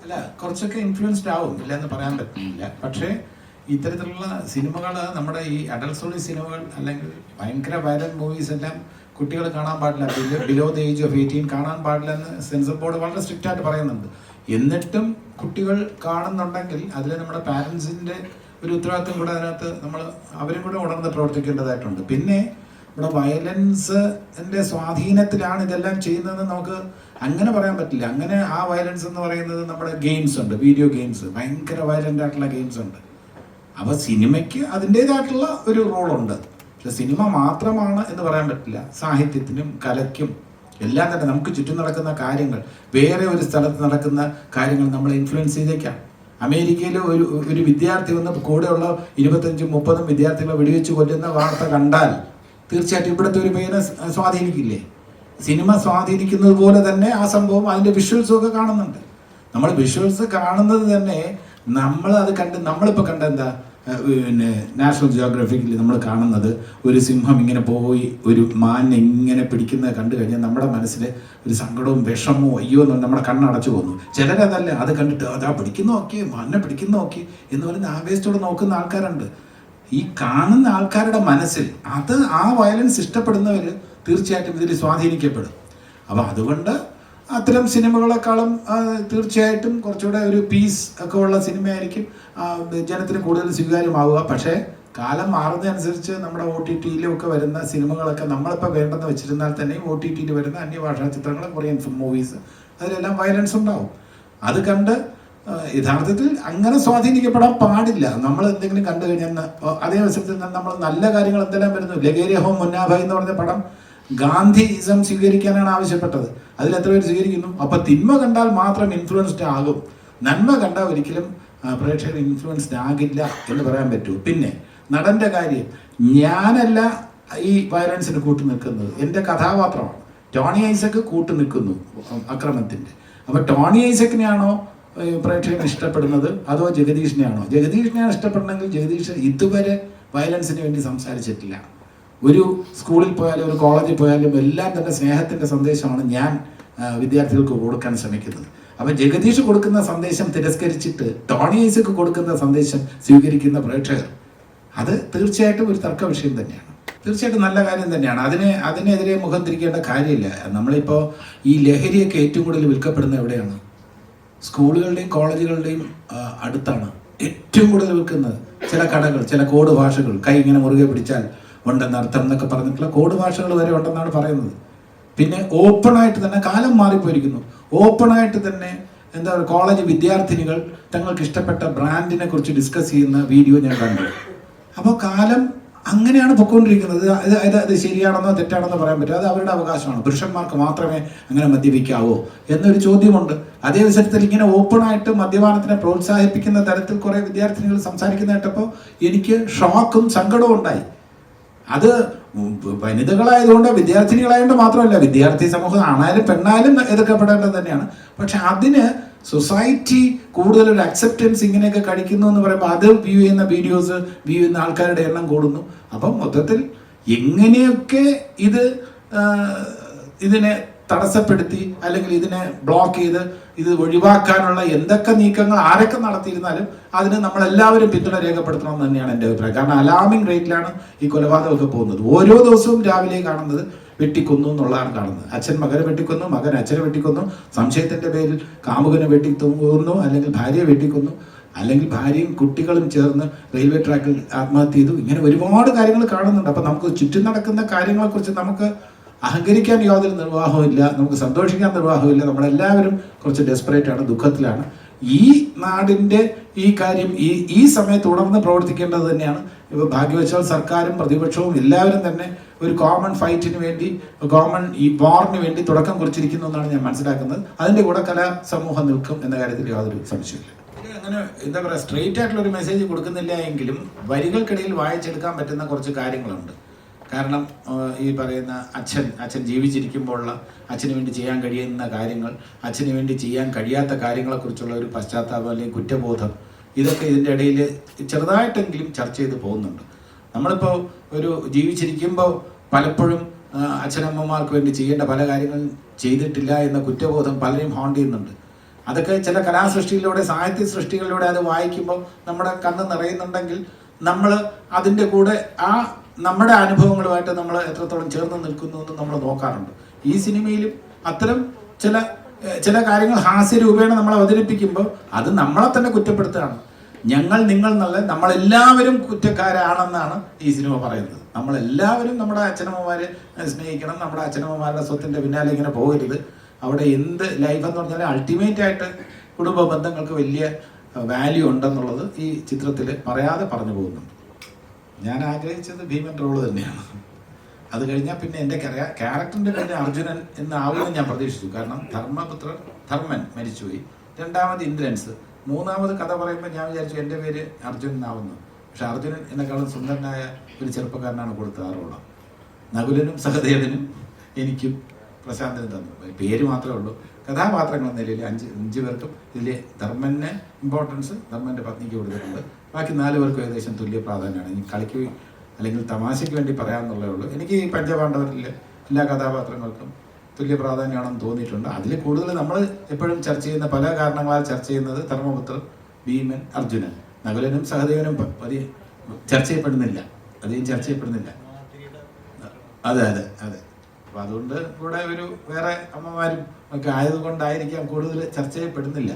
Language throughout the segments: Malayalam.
അല്ല, കുറച്ചൊക്കെ ഇൻഫ്ലുവൻസ്ഡ് ആവും, ഇല്ലെന്ന് പറയാൻ പറ്റില്ല. പക്ഷേ ഇത്തരത്തിലുള്ള സിനിമകൾ, നമ്മുടെ ഈ അഡൽട്ട്സ് സിനിമകൾ അല്ലെങ്കിൽ ഭയങ്കര വയലന്റ് മൂവീസ് എല്ലാം കുട്ടികൾ കാണാൻ പാടില്ല, ബിലോ ദ ഏജ് ഓഫ് 18 കാണാൻ പാടില്ല എന്ന് സെൻസർ ബോർഡ് വളരെ സ്ട്രിക്റ്റ് ആയിട്ട് പറയുന്നുണ്ട്. എന്നിട്ടും കുട്ടികൾ കാണുന്നുണ്ടെങ്കിൽ അതിൽ നമ്മുടെ പാരൻസിൻ്റെ ഒരു ഉത്തരവാദിത്വം കൂടെ അതിനകത്ത് അവരും കൂടെ ഉണർന്ന് പ്രവർത്തിക്കേണ്ടതായിട്ടുണ്ട്. പിന്നെ ഇവിടെ വയലൻസിൻ്റെ സ്വാധീനത്തിലാണ് ഇതെല്ലാം ചെയ്യുന്നതെന്ന് നമുക്ക് അങ്ങനെ പറയാൻ പറ്റില്ല. അങ്ങനെ ആ വയലൻസ് എന്ന് പറയുന്നത് നമ്മുടെ ഗെയിംസ് ഉണ്ട്, വീഡിയോ ഗെയിംസ്, ഭയങ്കര വയലൻ്റ് ആയിട്ടുള്ള ഗെയിംസ് ഉണ്ട്. അപ്പോൾ സിനിമയ്ക്ക് അതിൻ്റേതായിട്ടുള്ള ഒരു റോളുണ്ട്. പക്ഷെ സിനിമ മാത്രമാണ് എന്ന് പറയാൻ പറ്റില്ല. സാഹിത്യത്തിനും കലയ്ക്കും എല്ലാം തന്നെ നമുക്ക് ചുറ്റും നടക്കുന്ന കാര്യങ്ങൾ, വേറെ ഒരു സ്ഥലത്ത് നടക്കുന്ന കാര്യങ്ങൾ നമ്മളെ ഇൻഫ്ലുവൻസ് ചെയ്തേക്കാം. അമേരിക്കയിൽ ഒരു വിദ്യാർത്ഥി വന്ന് കൂടെയുള്ള 25-30 വിദ്യാർത്ഥികളെ വെടിവെച്ച് കൊല്ലുന്ന വാർത്ത കണ്ടാൽ തീർച്ചയായിട്ടും ഇവിടുത്തെ ഒരു പയ്യനെ സ്വാധീനിക്കില്ലേ? സിനിമ സ്വാധീനിക്കുന്നത് പോലെ തന്നെ ആ സംഭവം അതിൻ്റെ വിഷ്വൽസും ഒക്കെ കാണുന്നുണ്ട്. നമ്മൾ വിഷ്വൽസ് കാണുന്നത് തന്നെ നമ്മളത് കണ്ട്, നമ്മളിപ്പോൾ കണ്ട എന്താ, പിന്നെ നാഷണൽ ജിയോഗ്രഫിക്കിൽ നമ്മൾ കാണുന്നത് ഒരു സിംഹം ഇങ്ങനെ പോയി ഒരു മാനിനെ ഇങ്ങനെ പിടിക്കുന്നത് കണ്ടു കഴിഞ്ഞാൽ നമ്മുടെ മനസ്സിൽ ഒരു സങ്കടവും വിഷമവും അയ്യോ എന്ന് നമ്മുടെ കണ്ണടച്ചു പോകുന്നു. ചിലരതല്ല, അത് കണ്ടിട്ട് അതാ പിടിക്കുന്ന നോക്കി, മാനിനെ പിടിക്കുന്ന നോക്കി എന്ന് പറയുന്ന ആവേശത്തോടെ നോക്കുന്ന ആൾക്കാരുണ്ട്. ഈ കാണുന്ന ആൾക്കാരുടെ മനസ്സിൽ ആ വയലൻസ് ഇഷ്ടപ്പെടുന്നവർ തീർച്ചയായിട്ടും ഇതിൽ സ്വാധീനിക്കപ്പെടും. അപ്പോൾ അതുകൊണ്ട് അത്തരം സിനിമകളെക്കാളും തീർച്ചയായിട്ടും കുറച്ചുകൂടെ ഒരു പീസ് ഒക്കെ ഉള്ള സിനിമയായിരിക്കും ജനത്തിന് കൂടുതൽ സ്വീകാര്യമാവുക. പക്ഷേ കാലം മാറുന്നതനുസരിച്ച് നമ്മുടെ OTT-യിലും ഒക്കെ വരുന്ന സിനിമകളൊക്കെ നമ്മളിപ്പോൾ വേണ്ടെന്ന് വെച്ചിരുന്നാൽ തന്നെയും OTT-യിൽ വരുന്ന അന്യഭാഷാ ചിത്രങ്ങൾ, കൊറിയൻ മൂവീസ്, അതിലെല്ലാം വയലൻസ് ഉണ്ടാവും. അത് കണ്ട് യഥാർത്ഥത്തിൽ അങ്ങനെ സ്വാധീനിക്കപ്പെടാൻ പാടില്ല. നമ്മൾ എന്തെങ്കിലും കണ്ടു കഴിഞ്ഞാൽ അതേ അവസരത്തിൽ നമ്മൾ നല്ല കാര്യങ്ങൾ എന്തെല്ലാം വരുന്നു. ലഗേരിയ ഹോം മുന്നാഭായ് എന്ന് പറഞ്ഞ പടം ഗാന്ധിയിസം സ്വീകരിക്കാനാണ് ആവശ്യപ്പെട്ടത്. അതിൽ എത്ര പേര് സ്വീകരിക്കുന്നു? അപ്പം തിന്മ കണ്ടാൽ മാത്രം ഇൻഫ്ലുവൻസ്ഡ് ആകും, നന്മ കണ്ടാൽ ഒരിക്കലും പ്രേക്ഷകർ ഇൻഫ്ലുവൻസ്ഡ് ആകില്ല എന്ന് പറയാൻ പറ്റൂ. പിന്നെ നടൻ്റെ കാര്യം, ഞാനല്ല ഈ വയലൻസിന് കൂട്ടു നിൽക്കുന്നത്, എൻ്റെ കഥാപാത്രമാണ്. ടോണി ഐസക്ക് കൂട്ടു നിൽക്കുന്നു അക്രമത്തിൻ്റെ. അപ്പോൾ ടോണി ഐസക്കിനെയാണോ പ്രേക്ഷകൻ ഇഷ്ടപ്പെടുന്നത്, അതോ ജഗദീഷിനെയാണോ? ജഗദീഷിനെയാണ് ഇഷ്ടപ്പെടണമെങ്കിൽ ജഗദീഷ് ഇതുവരെ വയലൻസിന് വേണ്ടി സംസാരിച്ചിട്ടില്ല. ഒരു സ്കൂളിൽ പോയാലും ഒരു കോളേജിൽ പോയാലും എല്ലാം തന്നെ സ്നേഹത്തിൻ്റെ സന്ദേശമാണ് ഞാൻ വിദ്യാർത്ഥികൾക്ക് കൊടുക്കാൻ ശ്രമിക്കുന്നത്. അപ്പം ജഗദീഷ് കൊടുക്കുന്ന സന്ദേശം തിരസ്കരിച്ചിട്ട് ടോണി ഐസക്ക് കൊടുക്കുന്ന സന്ദേശം സ്വീകരിക്കുന്ന പ്രേക്ഷകർ, അത് തീർച്ചയായിട്ടും ഒരു തർക്ക വിഷയം തന്നെയാണ്. തീർച്ചയായിട്ടും നല്ല കാര്യം തന്നെയാണ്. അതിനെതിരെ മുഖം തിരിക്കേണ്ട കാര്യമില്ല. നമ്മളിപ്പോൾ ഈ ലഹരിയൊക്കെ ഏറ്റവും കൂടുതൽ വിൽക്കപ്പെടുന്ന എവിടെയാണ്? സ്കൂളുകളുടെയും കോളേജുകളുടെയും അടുത്താണ് ഏറ്റവും കൂടുതൽ വിൽക്കുന്നത്. ചില കടകൾ, ചില കോഡ് ഭാഷകൾ, കൈ ഇങ്ങനെ മുറുകെ പിടിച്ചാൽ ഉണ്ടെന്ന് അർത്ഥം എന്നൊക്കെ പറഞ്ഞിട്ടുള്ള കോഡ് ഭാഷകൾ വരെ ഉണ്ടെന്നാണ് പറയുന്നത്. പിന്നെ ഓപ്പണായിട്ട് തന്നെ, കാലം മാറിപ്പോയിരിക്കുന്നു, ഓപ്പണായിട്ട് തന്നെ എന്താ പറയുക, കോളേജ് വിദ്യാർത്ഥിനികൾ തങ്ങൾക്ക് ഇഷ്ടപ്പെട്ട ബ്രാൻഡിനെ കുറിച്ച് ഡിസ്കസ് ചെയ്യുന്ന വീഡിയോ ഞാൻ കണ്ടു. അപ്പോൾ കാലം അങ്ങനെയാണ് പൊയ്ക്കൊണ്ടിരിക്കുന്നത്. അത് ശരിയാണെന്നോ തെറ്റാണെന്നോ പറയാൻ പറ്റും, അത് അവരുടെ അവകാശമാണ്. പുരുഷന്മാർക്ക് മാത്രമേ അങ്ങനെ മദ്യപിക്കാവോ എന്നൊരു ചോദ്യമുണ്ട്. അതേ അവസരത്തിൽ ഇങ്ങനെ ഓപ്പണായിട്ട് മദ്യപാനത്തിനെ പ്രോത്സാഹിപ്പിക്കുന്ന തരത്തിൽ കുറേ വിദ്യാർത്ഥിനികൾ സംസാരിക്കുന്ന കേട്ടപ്പോൾ എനിക്ക് ഷോക്കും സങ്കടവും ഉണ്ടായി. അത് വനിതകളായതുകൊണ്ട്, വിദ്യാർത്ഥിനികളായതുകൊണ്ട് മാത്രമല്ല, വിദ്യാർത്ഥി സമൂഹം ആണായാലും പെണ്ണായാലും എതിർക്കപ്പെടേണ്ടത് തന്നെയാണ്. പക്ഷെ അതിന് സൊസൈറ്റി കൂടുതലൊരു അക്സെപ്റ്റൻസ് ഇങ്ങനെയൊക്കെ കഴിക്കുന്നു എന്ന് പറയുമ്പോൾ അത് വ്യൂ ചെയ്യുന്ന വീഡിയോസ്, വ്യൂ ചെയ്യുന്ന ആൾക്കാരുടെ എണ്ണം കൂടുന്നു. അപ്പം മൊത്തത്തിൽ എങ്ങനെയൊക്കെ ഇതിനെ തടസ്സപ്പെടുത്തി അല്ലെങ്കിൽ ഇതിനെ ബ്ലോക്ക് ചെയ്ത് ഇത് ഒഴിവാക്കാനുള്ള എന്തൊക്കെ നീക്കങ്ങൾ ആരൊക്കെ നടത്തിയിരുന്നാലും അതിന് നമ്മളെല്ലാവരും പിന്തുണ രേഖപ്പെടുത്തണം തന്നെയാണ് എൻ്റെ അഭിപ്രായം. കാരണം അലാമിംഗ് റേറ്റിലാണ് ഈ കൊലപാതകമൊക്കെ പോകുന്നത്. ഓരോ ദിവസവും രാവിലെ കാണുന്നത് വെട്ടിക്കൊന്നു എന്നുള്ളതാണ് കാണുന്നത്. അച്ഛൻ മകനെ വെട്ടിക്കൊന്നു, മകൻ അച്ഛനെ വെട്ടിക്കൊന്നു, സംശയത്തിൻ്റെ പേരിൽ കാമുകനെ വെട്ടിക്കൊന്നു, അല്ലെങ്കിൽ ഭാര്യയെ വെട്ടിക്കൊന്നു, അല്ലെങ്കിൽ ഭാര്യയും കുട്ടികളും ചേർന്ന് റെയിൽവേ ട്രാക്കിൽ ആത്മഹത്യ ചെയ്തു. ഇങ്ങനെ ഒരുപാട് കാര്യങ്ങൾ കാണുന്നുണ്ട്. അപ്പം നമുക്ക് ചുറ്റും നടക്കുന്ന കാര്യങ്ങളെക്കുറിച്ച് നമുക്ക് അഹങ്കരിക്കാൻ യാതൊരു നിർവാഹവും ഇല്ല, നമുക്ക് സന്തോഷിക്കാൻ നിർവാഹമില്ല. നമ്മളെല്ലാവരും കുറച്ച് ഡെസ്പറേറ്റ് ആണ്, ദുഃഖത്തിലാണ്. ഈ നാടിൻ്റെ ഈ കാര്യം ഈ സമയത്ത് ഉണർന്ന് പ്രവർത്തിക്കേണ്ടത് തന്നെയാണ്. ഇപ്പോൾ ഭാഗ്യവശാൽ സർക്കാരും പ്രതിപക്ഷവും എല്ലാവരും തന്നെ ഒരു കോമൺ ഫൈറ്റിന് വേണ്ടി, കോമൺ ഈ വാറിന് വേണ്ടി തുടക്കം കുറിച്ചിരിക്കുന്നു എന്നാണ് ഞാൻ മനസ്സിലാക്കുന്നത്. അതിൻ്റെ കൂടെ കലാ സമൂഹം നിൽക്കും എന്ന കാര്യത്തിൽ യാതൊരു സംശയമില്ല. അങ്ങനെ എന്താ പറയുക, സ്ട്രെയിറ്റ് ആയിട്ടുള്ള ഒരു മെസ്സേജ് കൊടുക്കുന്നില്ല എങ്കിലും വരികൾക്കിടയിൽ വായിച്ചെടുക്കാൻ പറ്റുന്ന കുറച്ച് കാര്യങ്ങളുണ്ട്. കാരണം ഈ പറയുന്ന അച്ഛൻ ജീവിച്ചിരിക്കുമ്പോഴുള്ള അച്ഛന് വേണ്ടി ചെയ്യാൻ കഴിയുന്ന കാര്യങ്ങൾ, അച്ഛന് വേണ്ടി ചെയ്യാൻ കഴിയാത്ത കാര്യങ്ങളെക്കുറിച്ചുള്ള ഒരു പശ്ചാത്താപം അല്ലെങ്കിൽ കുറ്റബോധം, ഇതൊക്കെ ഇതിൻ്റെ ഇടയിൽ ചെറുതായിട്ടെങ്കിലും ചർച്ച ചെയ്ത് പോകുന്നുണ്ട്. നമ്മളിപ്പോൾ ഒരു ജീവിച്ചിരിക്കുമ്പോൾ പലപ്പോഴും അച്ഛനമ്മമാർക്ക് വേണ്ടി ചെയ്യേണ്ട പല കാര്യങ്ങളും ചെയ്തിട്ടില്ല എന്ന കുറ്റബോധം പലരെയും ഹോണ്ട് ചെയ്യുന്നുണ്ട്. അതൊക്കെ ചില കലാസൃഷ്ടിയിലൂടെ, സാഹിത്യ സൃഷ്ടികളിലൂടെ അത് വായിക്കുമ്പോൾ നമ്മുടെ കണ്ണ് നിറയുന്നുണ്ടെങ്കിൽ നമ്മൾ അതിൻ്റെ കൂടെ ആ നമ്മുടെ അനുഭവങ്ങളുമായിട്ട് നമ്മൾ എത്രത്തോളം ചേർന്ന് നിൽക്കുന്നു എന്ന് നമ്മൾ നോക്കാറുണ്ട്. ഈ സിനിമയിലും അത്തരം ചില കാര്യങ്ങൾ ഹാസ്യരൂപേണ നമ്മൾ അവതരിപ്പിക്കുമ്പോൾ അത് നമ്മളെ തന്നെ കുറ്റപ്പെടുത്തുകയാണ്. ഞങ്ങൾ, നിങ്ങൾ എന്നല്ല, നമ്മളെല്ലാവരും കുറ്റക്കാരാണെന്നാണ് ഈ സിനിമ പറയുന്നത്. നമ്മളെല്ലാവരും നമ്മുടെ അച്ഛനമ്മമാരെ സ്നേഹിക്കണം, നമ്മുടെ അച്ഛനമ്മമാരുടെ സ്വത്തിൻ്റെ പിന്നാലെ ഇങ്ങനെ പോകരുത്. അവിടെ എന്ത് ലൈഫ് എന്ന് പറഞ്ഞാൽ അൾട്ടിമേറ്റ് ആയിട്ട് കുടുംബ ബന്ധങ്ങൾക്ക് വലിയ വാല്യൂ ഉണ്ടെന്നുള്ളത് ഈ ചിത്രത്തിൽ പറയാതെ പറഞ്ഞു പോകുന്നുണ്ട്. ഞാൻ ആഗ്രഹിച്ചത് ഭീമൻ റോള് തന്നെയാണ്. അത് കഴിഞ്ഞാൽ പിന്നെ എൻ്റെ ക്യാരക്ടറിൻ്റെ പേര് അർജുനൻ എന്നാവുമെന്ന് ഞാൻ പ്രതീക്ഷിച്ചു. കാരണം ധർമ്മൻ മരിച്ചുപോയി, രണ്ടാമത് ഇന്ദ്രൻസ്, മൂന്നാമത് കഥ പറയുമ്പോൾ ഞാൻ വിചാരിച്ചു എൻ്റെ പേര് അർജുനൻ ആവുന്നു. പക്ഷെ അർജുനൻ എന്നെക്കാളും സുന്ദരനായ ഒരു ചെറുപ്പക്കാരനാണ് കൊടുത്തത് ആ റോള്. നകുലനും സഹദേവനും എനിക്കും പ്രശാന്തനും തന്നു. പേര് മാത്രമേ ഉള്ളൂ. കഥാപാത്രങ്ങൾ എന്ന നിലയിൽ അഞ്ച് പേർക്കും ഇതിൽ ധർമ്മന് ഇമ്പോർട്ടൻസ് ധർമ്മൻ്റെ പത്നിക്ക് കൊടുത്തിട്ടുണ്ട്. ബാക്കി 4 പേർക്കും ഏകദേശം തുല്യ പ്രാധാന്യമാണ്. ഇനി കളിക്ക് അല്ലെങ്കിൽ തമാശയ്ക്ക് വേണ്ടി പറയാമെന്നുള്ളേ ഉള്ളൂ. എനിക്ക് ഈ പഞ്ചപാണ്ഡവരിലെ എല്ലാ കഥാപാത്രങ്ങൾക്കും തുല്യ പ്രാധാന്യമാണെന്ന് തോന്നിയിട്ടുണ്ട്. അതിൽ കൂടുതൽ നമ്മൾ എപ്പോഴും ചർച്ച ചെയ്യുന്ന, പല കാരണങ്ങളാൽ ചർച്ച ചെയ്യുന്നത് ധർമ്മപുത്രൻ, ഭീമൻ, അർജുനൻ. നകുലനും സഹദേവനും ചർച്ച ചെയ്യപ്പെടുന്നില്ല, അധികം ചർച്ച ചെയ്യപ്പെടുന്നില്ല. അതെ അതെ അതെ. അപ്പം അതുകൊണ്ട് ഇവിടെ ഒരു വേറെ അമ്മമാരും ഒക്കെ ആയതുകൊണ്ടായിരിക്കാം കൂടുതൽ ചർച്ച ചെയ്യപ്പെടുന്നില്ല.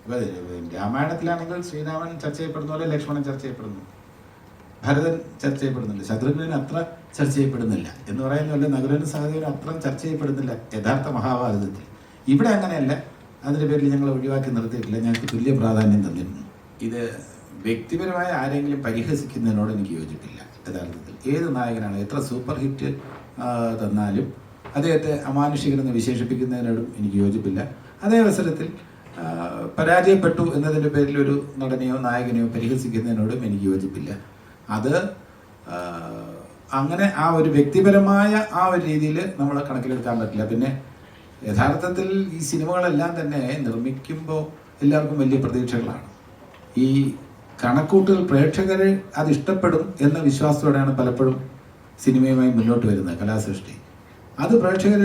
അപ്പം രാമായണത്തിലാണെങ്കിൽ ശ്രീരാമൻ ചർച്ച ചെയ്യപ്പെടുന്ന പോലെ ലക്ഷ്മണൻ ചർച്ച ചെയ്യപ്പെടുന്നു, ഭരതൻ ചർച്ച ചെയ്യപ്പെടുന്നില്ല, ശത്രുഘ്നൻ അത്ര ചർച്ച ചെയ്യപ്പെടുന്നില്ല എന്ന് പറയുന്ന പോലെ നകുലനും സഹദേവനും അത്ര ചർച്ച ചെയ്യപ്പെടുന്നില്ല യഥാർത്ഥ മഹാഭാരതത്തിൽ. ഇവിടെ അങ്ങനെയല്ല. അതിൻ്റെ പേരിൽ ഞങ്ങൾ ഒഴിവാക്കി നിർത്തിയിട്ടില്ല, ഞങ്ങൾക്ക് തുല്യ പ്രാധാന്യം തന്നിരുന്നു. ഇത് വ്യക്തിപരമായ ആരെങ്കിലും പരിഹസിക്കുന്നതിനോട് എനിക്ക് യോജിപ്പില്ല. യഥാർത്ഥത്തിൽ ഏത് നായകനാണ് എത്ര സൂപ്പർ ഹിറ്റ് തന്നാലും അദ്ദേഹത്തെ അമാനുഷികരെന്ന് വിശേഷിപ്പിക്കുന്നതിനോടും എനിക്ക് യോജിപ്പില്ല. അതേ അവസരത്തിൽ പരാജയപ്പെട്ടു എന്നതിൻ്റെ പേരിൽ ഒരു നടനെയോ നായകനെയോ പരിഹസിക്കുന്നതിനോടും എനിക്ക് യോജിപ്പില്ല. അത് അങ്ങനെ ആ ഒരു വ്യക്തിപരമായ ആ ഒരു രീതിയിൽ നമ്മൾ കണക്കിലെടുക്കാൻ പറ്റില്ല. പിന്നെ യഥാർത്ഥത്തിൽ ഈ സിനിമകളെല്ലാം തന്നെ നിർമ്മിക്കുമ്പോൾ എല്ലാവർക്കും വലിയ പ്രതീക്ഷകളാണ്. ഈ കണക്കൂട്ടുകൾ പ്രേക്ഷകർ അത് ഇഷ്ടപ്പെടും എന്ന വിശ്വാസത്തോടെയാണ് പലപ്പോഴും സിനിമയുമായി മുന്നോട്ട് വരുന്നത് കലാസൃഷ്ടി. അത് പ്രേക്ഷകർ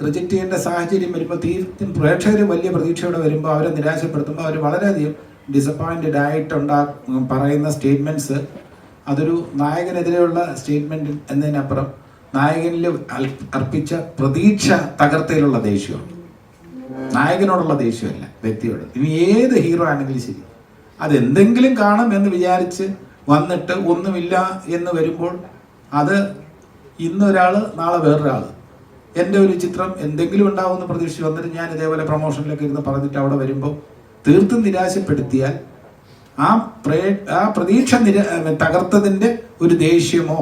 റിജക്റ്റ് ചെയ്യേണ്ട സാഹചര്യം വരുമ്പോൾ തീർത്തും പ്രേക്ഷകർ വലിയ പ്രതീക്ഷയോടെ വരുമ്പോൾ അവരെ നിരാശപ്പെടുത്തുമ്പോൾ അവർ വളരെയധികം ഡിസപ്പോയിൻറ്റഡ് പറയുന്ന സ്റ്റേറ്റ്മെൻറ്റ്സ് അതൊരു നായകനെതിരെയുള്ള സ്റ്റേറ്റ്മെൻറ്റ് എന്നതിനപ്പുറം നായകനിൽ അർപ്പിച്ച പ്രതീക്ഷ തകർത്തയിലുള്ള ദേഷ്യമാണ്. നായകനോടുള്ള ദേഷ്യമല്ല, വ്യക്തിയോട്. ഇനി ഏത് ഹീറോ ആണെങ്കിലും ശരി, അതെന്തെങ്കിലും കാണും എന്ന് വിചാരിച്ച് വന്നിട്ട് ഒന്നുമില്ല എന്ന് വരുമ്പോൾ അത് ഇന്നൊരാൾ നാളെ വേറൊരാൾ. എൻ്റെ ഒരു ചിത്രം എന്തെങ്കിലും ഉണ്ടാവുമെന്ന് പ്രതീക്ഷിച്ച് വന്നിട്ട് ഞാൻ ഇതേപോലെ പ്രൊമോഷനിലൊക്കെ ഇരുന്ന് പറഞ്ഞിട്ട് അവിടെ വരുമ്പോൾ തീർത്തും നിരാശപ്പെടുത്തിയാൽ ആ പ്രതീക്ഷ തകർത്തതിൻ്റെ ഒരു ദേഷ്യമോ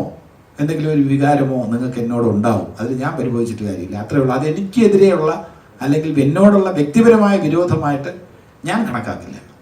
എന്തെങ്കിലും ഒരു വികാരമോ നിങ്ങൾക്ക് എന്നോട് ഉണ്ടാവും. അതിൽ ഞാൻ പരിഭവിച്ചിട്ട് കാര്യമില്ല, അത്രേ ഉള്ളൂ. അത് എനിക്കെതിരെയുള്ള അല്ലെങ്കിൽ എന്നോടുള്ള വ്യക്തിപരമായ വിരോധമായിട്ട് ഞാൻ കണക്കാക്കില്ല.